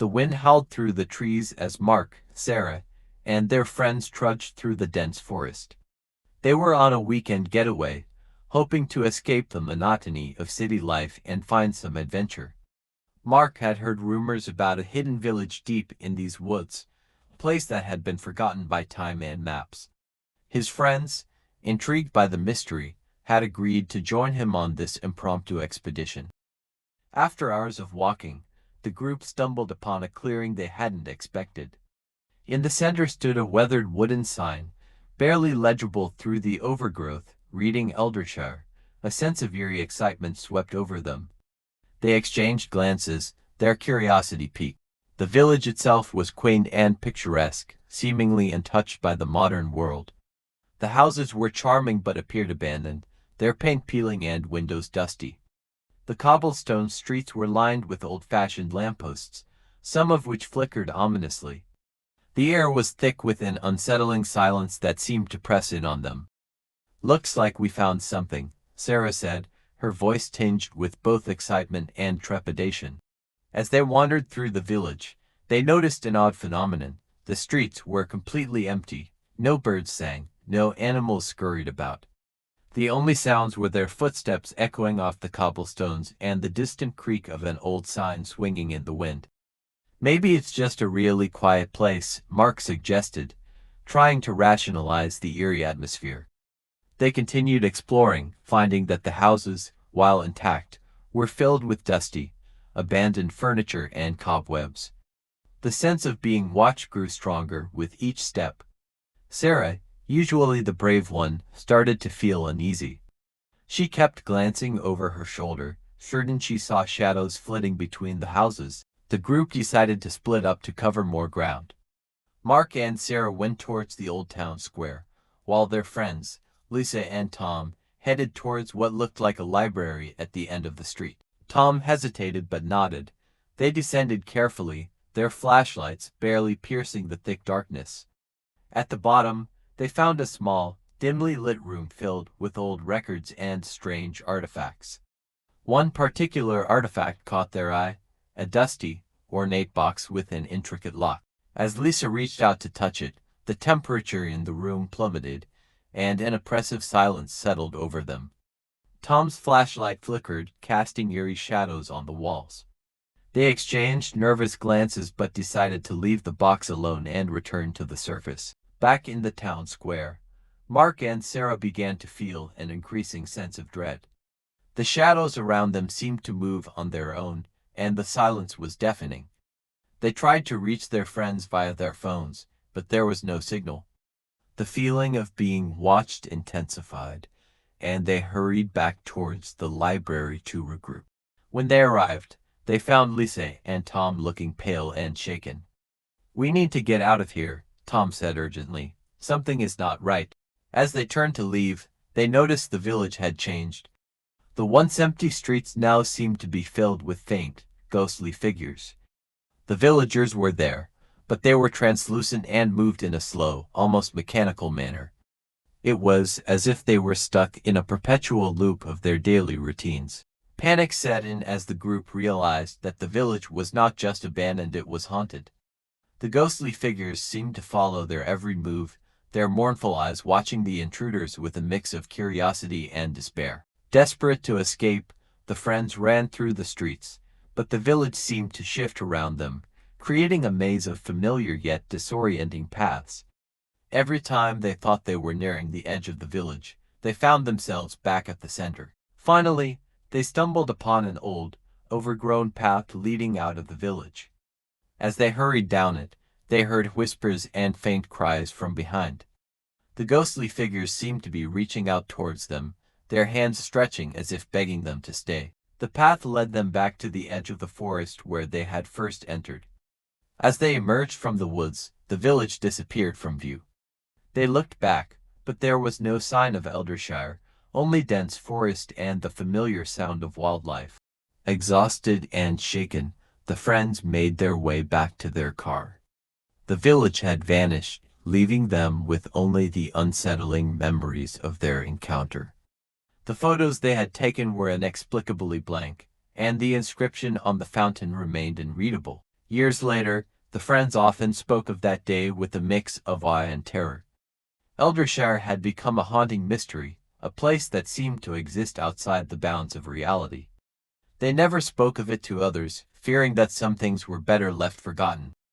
The wind howled through the trees as Mark, Sarah, and their friends trudged through the dense forest. They were on a weekend getaway, hoping to escape the monotony of city life and find some adventure. Mark had heard rumors about a hidden village deep in these woods, a place that had been forgotten by time and maps. His friends, intrigued by the mystery, had agreed to join him on this impromptu expedition. After hours of walking, the group stumbled upon a clearing they hadn't expected. In the center stood a weathered wooden sign, barely legible through the overgrowth, reading Eldershire. A sense of eerie excitement swept over them. They exchanged glances, their curiosity piqued. The village itself was quaint and picturesque, seemingly untouched by the modern world. The houses were charming but appeared abandoned, their paint peeling and windows dusty. The cobblestone streets were lined with old-fashioned lampposts, some of which flickered ominously. The air was thick with an unsettling silence that seemed to press in on them. "Looks like we found something," Sarah said, her voice tinged with both excitement and trepidation. As they wandered through the village, they noticed an odd phenomenon. The streets were completely empty. No birds sang, no animals scurried about. The only sounds were their footsteps echoing off the cobblestones and the distant creak of an old sign swinging in the wind. "Maybe it's just a really quiet place," Mark suggested, trying to rationalize the eerie atmosphere. They continued exploring, finding that the houses, while intact, were filled with dusty, abandoned furniture and cobwebs. The sense of being watched grew stronger with each step. Sarah, usually the brave one, started to feel uneasy. She kept glancing over her shoulder, certain she saw shadows flitting between the houses. The group decided to split up to cover more ground. Mark and Sarah went towards the old town square, while their friends, Lisa and Tom, headed towards what looked like a library at the end of the street. Tom hesitated but nodded. They descended carefully, their flashlights barely piercing the thick darkness. At the bottom, they found a small, dimly lit room filled with old records and strange artifacts. One particular artifact caught their eye, a dusty, ornate box with an intricate lock. As Lisa reached out to touch it, the temperature in the room plummeted, and an oppressive silence settled over them. Tom's flashlight flickered, casting eerie shadows on the walls. They exchanged nervous glances but decided to leave the box alone and return to the surface. Back in the town square, Mark and Sarah began to feel an increasing sense of dread. The shadows around them seemed to move on their own, and the silence was deafening. They tried to reach their friends via their phones, but there was no signal. The feeling of being watched intensified, and they hurried back towards the library to regroup. When they arrived, they found Lisa and Tom looking pale and shaken. "We need to get out of here," Tom said urgently. "Something is not right." As they turned to leave, they noticed the village had changed. The once empty streets now seemed to be filled with faint, ghostly figures. The villagers were there, but they were translucent and moved in a slow, almost mechanical manner. It was as if they were stuck in a perpetual loop of their daily routines. Panic set in as the group realized that the village was not just abandoned, it was haunted. The ghostly figures seemed to follow their every move, their mournful eyes watching the intruders with a mix of curiosity and despair. Desperate to escape, the friends ran through the streets, but the village seemed to shift around them, creating a maze of familiar yet disorienting paths. Every time they thought they were nearing the edge of the village, they found themselves back at the center. Finally, they stumbled upon an old, overgrown path leading out of the village. As they hurried down it, they heard whispers and faint cries from behind. The ghostly figures seemed to be reaching out towards them, their hands stretching as if begging them to stay. The path led them back to the edge of the forest where they had first entered. As they emerged from the woods, the village disappeared from view. They looked back, but there was no sign of Eldershire, only dense forest and the familiar sound of wildlife. Exhausted and shaken, the friends made their way back to their car. The village had vanished, leaving them with only the unsettling memories of their encounter. The photos they had taken were inexplicably blank, and the inscription on the fountain remained unreadable. Years later, the friends often spoke of that day with a mix of awe and terror. Eldershire had become a haunting mystery, a place that seemed to exist outside the bounds of reality. They never spoke of it to others, fearing that some things were better left forgotten.